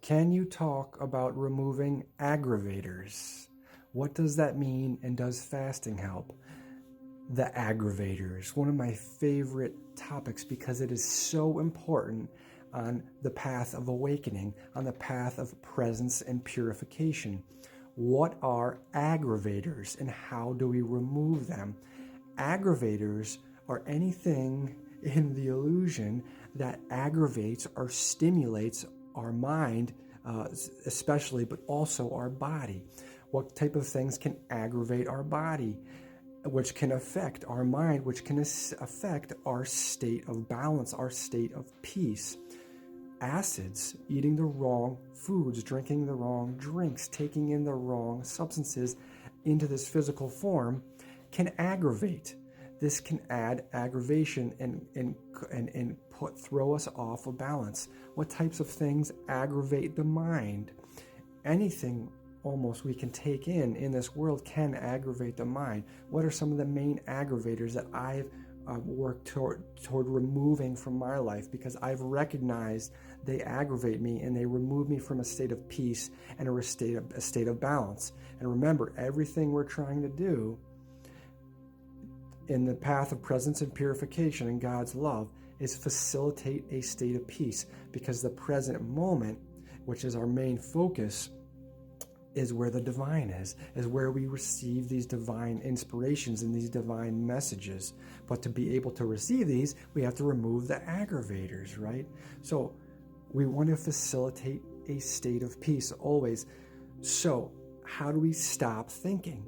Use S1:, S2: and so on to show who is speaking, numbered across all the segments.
S1: Can you talk about removing aggravators? What does that mean, and does fasting help? The aggravators, one of my favorite topics because it is so important on the path of awakening, on the path of presence and purification. What are aggravators and how do we remove them? Aggravators are anything in the illusion that aggravates or stimulates our mind, especially, but also our body. What type of things can aggravate our body, which can affect our mind, which can affect our state of balance, our state of peace? Acids, eating the wrong foods, drinking the wrong drinks, taking in the wrong substances into this physical form can aggravate. This can add aggravation and throw us off of balance. What types of things aggravate the mind? Anything almost we can take in this world can aggravate the mind. What are some of the main aggravators that I've worked toward removing from my life, because I've recognized they aggravate me and they remove me from a state of peace and a state of balance? And remember, everything we're trying to do in the path of presence and purification and God's love is facilitate a state of peace, because the present moment, which is our main focus, is where the divine is where we receive these divine inspirations and these divine messages. But to be able to receive these, we have to remove the aggravators, right? So we want to facilitate a state of peace always. So how do we stop thinking?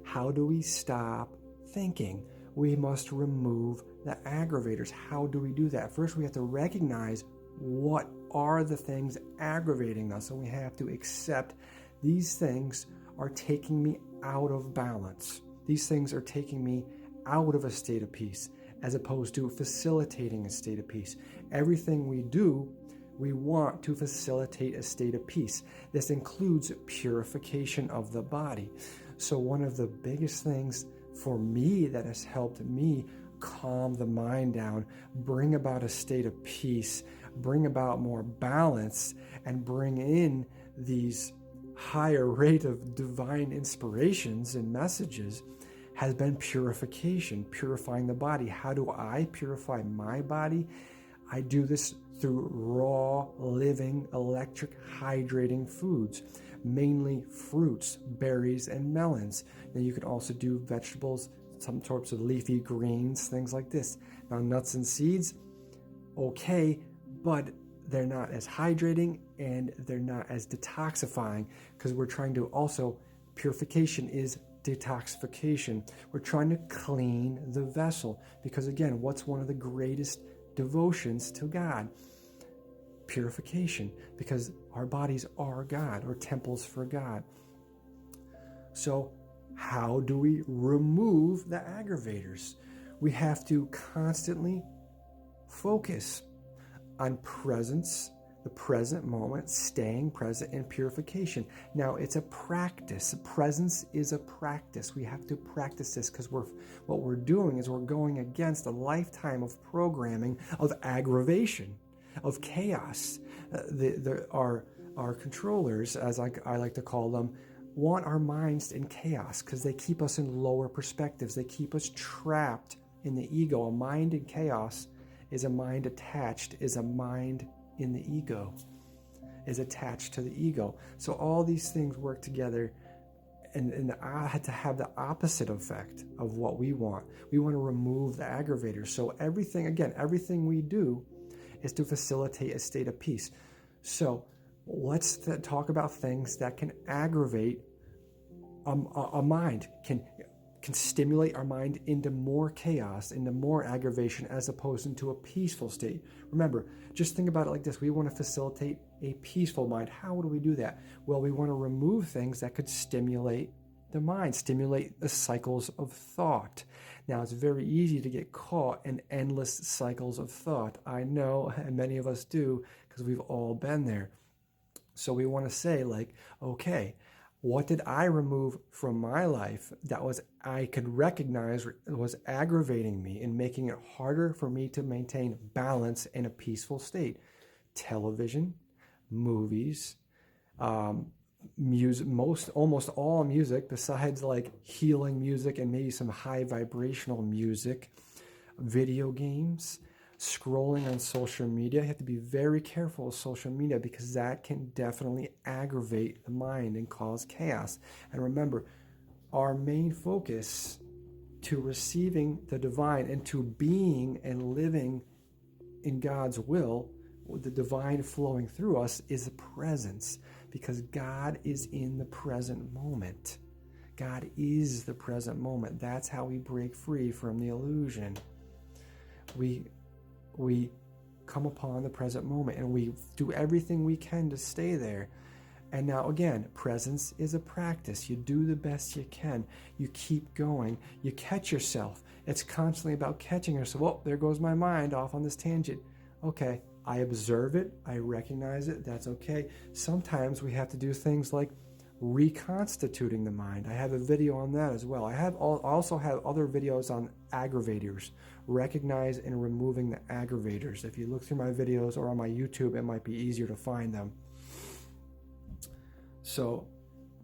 S1: How do we stop thinking? We must remove the aggravators. How do we do that? First, we have to recognize what are the things aggravating us, and we have to accept these things are taking me out of balance. These things are taking me out of a state of peace, as opposed to facilitating a state of peace. Everything we do, we want to facilitate a state of peace. This includes purification of the body. So one of the biggest things for me that has helped me calm the mind down, bring about a state of peace, bring about more balance, and bring in these higher rate of divine inspirations and messages, has been purification, purifying the body. How do I purify my body? I do this through raw, living, electric, hydrating foods, mainly fruits, berries, and melons. Now you can also do vegetables, some sorts of leafy greens, things like this. Now nuts and seeds, okay, but they're not as hydrating and they're not as detoxifying, because we're trying to also, purification is detoxification. We're trying to clean the vessel, because again, what's one of the greatest devotions to God? Purification, because our bodies are God, or temples for God. So how do we remove the aggravators? We have to constantly focus on presence, the present moment, staying present, and purification. Now, it's a practice. Presence is a practice. We have to practice this, because what we're doing is we're going against a lifetime of programming of aggravation, of chaos. Our controllers, as I like to call them, want our minds in chaos, because they keep us in lower perspectives. They keep us trapped in the ego. A mind in chaos is a mind attached, is a mind in the ego, is attached to the ego. So all these things work together, and I had to have the opposite effect of what we want. We want to remove the aggravators. So everything we do is to facilitate a state of peace. So let's talk about things that can aggravate a mind, can stimulate our mind into more chaos, into more aggravation, as opposed into a peaceful state. Remember, just think about it like this. We want to facilitate a peaceful mind. How would we do that? Well, we want to remove things that could stimulate the mind, stimulate the cycles of thought. Now, it's very easy to get caught in endless cycles of thought. I know, and many of us do, because we've all been there. So we want to say, like, okay, what did I remove from my life that I could recognize was aggravating me and making it harder for me to maintain balance in a peaceful state? Television, movies, music, almost all music besides like healing music and maybe some high vibrational music, video games, scrolling on social media. You have to be very careful with social media because that can definitely aggravate the mind and cause chaos. And remember, our main focus to receiving the divine and to being and living in God's will, the divine flowing through us, is a presence, because God is in the present moment. God is the present moment. That's how we break free from the illusion. We come upon the present moment and we do everything we can to stay there. And now again, presence is a practice. You do the best you can. You keep going. You catch yourself. It's constantly about catching yourself. Oh, there goes my mind off on this tangent. Okay, I observe it. I recognize it. That's okay. Sometimes we have to do things like reconstituting the mind. I have a video on that as well. I also have other videos on aggravators, recognize and removing the aggravators. If you look through my videos or on my YouTube, it might be easier to find them. So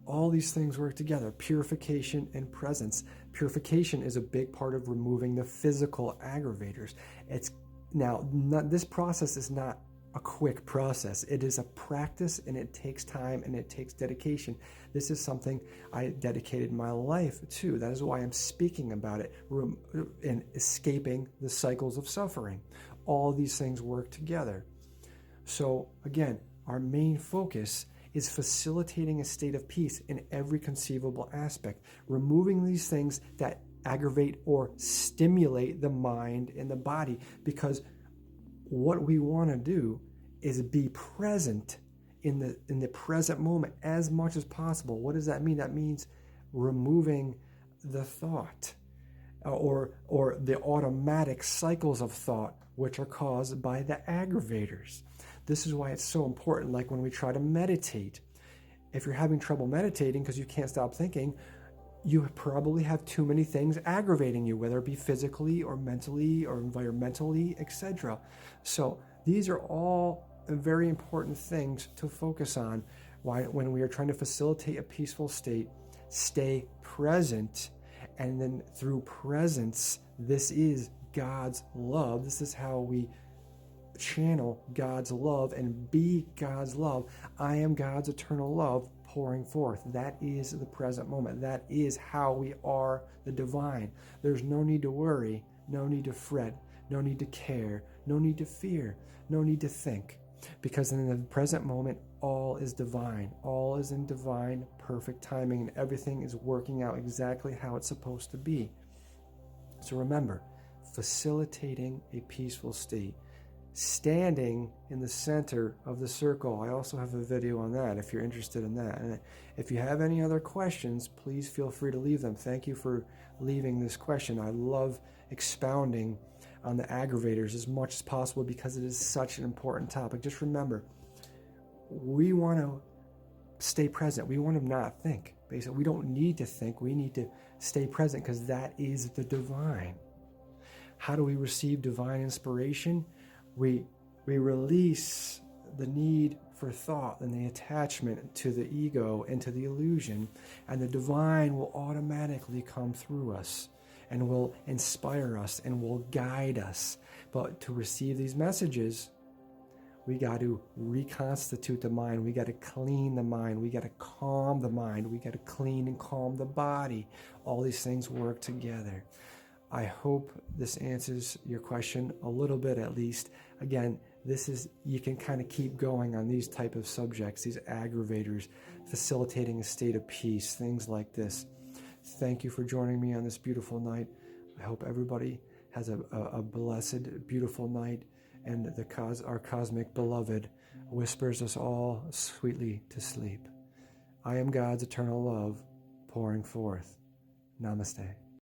S1: all these things work together, purification and presence. Purification is a big part of removing the physical aggravators. This process is not a quick process. It is a practice, and it takes time and it takes dedication. This is something I dedicated my life to. That is why I'm speaking about it, and escaping the cycles of suffering. All these things work together. So again, our main focus is facilitating a state of peace in every conceivable aspect, removing these things that aggravate or stimulate the mind and the body, because what we want to do is be present in the present moment as much as possible. What does that mean? That means removing the thought or the automatic cycles of thought which are caused by the aggravators. This is why it's so important, like when we try to meditate. If you're having trouble meditating because you can't stop thinking, you probably have too many things aggravating you, whether it be physically or mentally or environmentally, etc. So these are all very important things to focus on when we are trying to facilitate a peaceful state. Stay present, and then through presence, this is God's love. This is how we channel God's love and be God's love. I am God's eternal love pouring forth. That is the present moment. That is how we are the divine. There's no need to worry, no need to fret, no need to care, no need to fear, no need to think, because in the present moment, all is divine. All is in divine, perfect timing, and everything is working out exactly how it's supposed to be. So remember, facilitating a peaceful state, standing in the center of the circle. I also have a video on that if you're interested in that. And if you have any other questions, please feel free to leave them. Thank you for leaving this question. I love expounding on the aggravators as much as possible because it is such an important topic. Just remember, we want to stay present. We want to not think. Basically, we don't need to think. We need to stay present because that is the divine. How do we receive divine inspiration? We release the need for thought and the attachment to the ego and to the illusion, and the divine will automatically come through us and will inspire us and will guide us. But to receive these messages, we got to reconstitute the mind. We got to clean the mind. We got to calm the mind. We got to clean and calm the body. All these things work together. I hope this answers your question a little bit at least. Again, you can kind of keep going on these type of subjects, these aggravators, facilitating a state of peace, things like this. Thank you for joining me on this beautiful night. I hope everybody has a blessed, beautiful night, and our cosmic beloved whispers us all sweetly to sleep. I am God's eternal love pouring forth. Namaste.